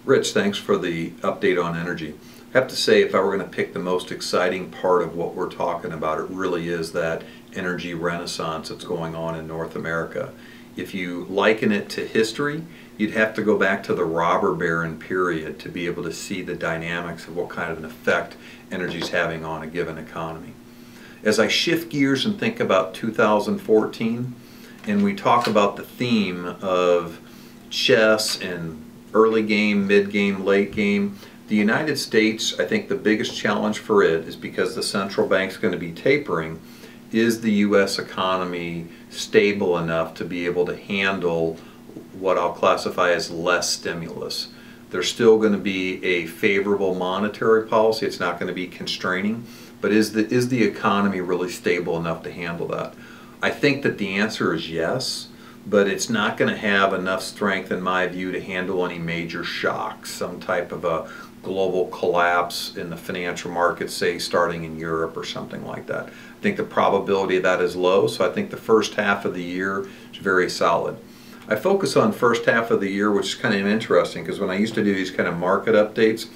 Rich, thanks for the update on energy. I have to say, if I were going to pick the most exciting part of what we're talking about, it really is that energy renaissance that's going on in North America. If you liken it to history, you'd have to go back to the robber baron period to be able to see the dynamics of what kind of an effect energy is having on a given economy. As I shift gears and think about 2014, and we talk about the theme of chess and early game, mid game, late game, the United States, I think the biggest challenge for it is because the central bank's going to be tapering. Is the U.S. economy stable enough to be able to handle what I'll classify as less stimulus? There's still going to be a favorable monetary policy. It's not going to be constraining, but is the economy really stable enough to handle that? I think that the answer is yes, but it's not going to have enough strength, in my view, to handle any major shocks, some type of a global collapse in the financial markets, say starting in Europe or something like that. I think the probability of that is low, so I think the first half of the year is very solid. I focus on first half of the year, which is kind of interesting because when I used to do these kind of market updates,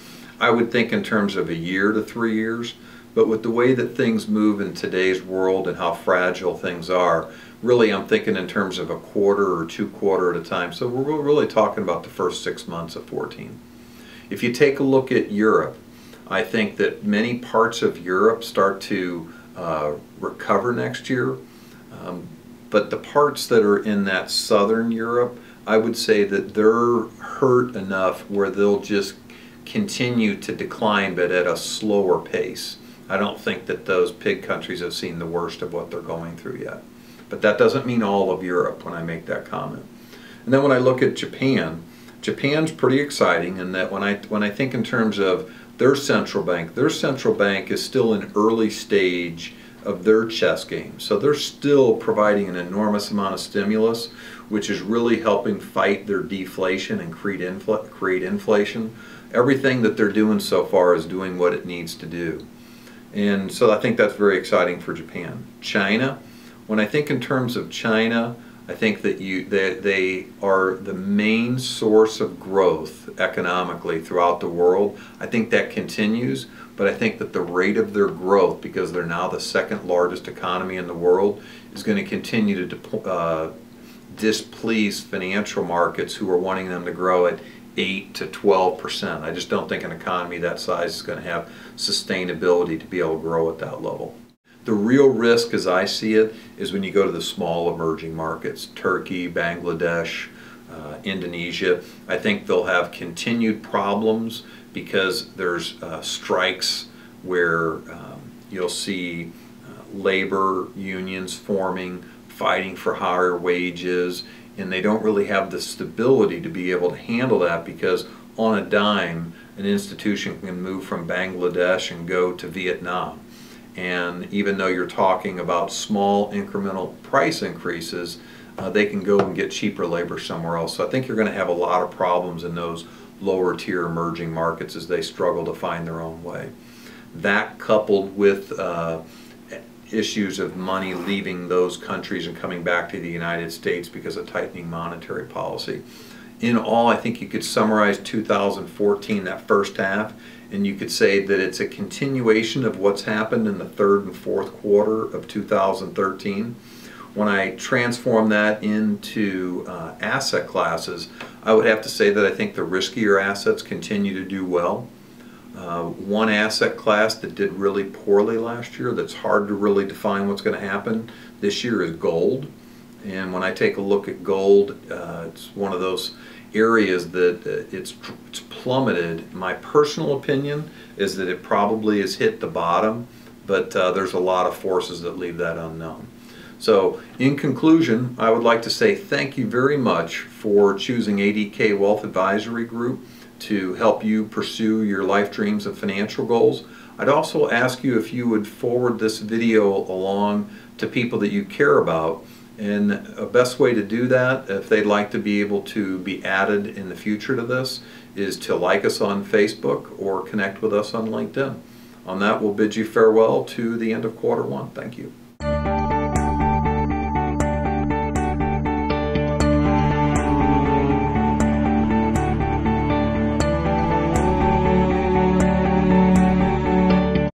I would think in terms of a year to 3 years, but with the way that things move in today's world and how fragile things are, really I'm thinking in terms of a quarter or 2 quarters at a time. So we're really talking about the first 6 months of 14. If you take a look at Europe, I think that many parts of Europe start to recover next year. But the parts that are in that southern Europe, I would say that they're hurt enough where they'll just continue to decline, but at a slower pace. I don't think that those pig countries have seen the worst of what they're going through yet. But that doesn't mean all of Europe when I make that comment. And then when I look at Japan, Japan's pretty exciting in that when I think in terms of their central bank is still in early stage of their chess game. So they're still providing an enormous amount of stimulus, which is really helping fight their deflation and create inflation. Everything that they're doing so far is doing what it needs to do. And so I think that's very exciting for Japan. China, when I think in terms of China, I think that they are the main source of growth economically throughout the world. I think that continues, but I think that the rate of their growth, because they're now the second largest economy in the world, is going to continue to displease financial markets who are wanting them to grow at 8 to 12%. I just don't think an economy that size is going to have sustainability to be able to grow at that level. The real risk, as I see it, is when you go to the small emerging markets, Turkey, Bangladesh, Indonesia. I think they'll have continued problems because there's strikes where you'll see labor unions forming, fighting for higher wages, and they don't really have the stability to be able to handle that because on a dime, an institution can move from Bangladesh and go to Vietnam. And even though you're talking about small incremental price increases, they can go and get cheaper labor somewhere else. So I think you're going to have a lot of problems in those lower tier emerging markets as they struggle to find their own way. That coupled with issues of money leaving those countries and coming back to the United States because of tightening monetary policy. In all, I think you could summarize 2014, that first half, and you could say that it's a continuation of what's happened in the third and fourth quarter of 2013. When I transform that into asset classes, I would have to say that I think the riskier assets continue to do well. One asset class that did really poorly last year, that's hard to really define what's going to happen this year, is gold. And when I take a look at gold, it's one of those areas that it's plummeted. My personal opinion is that it probably has hit the bottom, but there's a lot of forces that leave that unknown. So in conclusion, I would like to say thank you very much for choosing ADK Wealth Advisory Group to help you pursue your life dreams and financial goals. I'd also ask you if you would forward this video along to people that you care about. And a best way to do that, if they'd like to be able to be added in the future to this, is to like us on Facebook or connect with us on LinkedIn. On that, we'll bid you farewell to the end of quarter one. Thank you.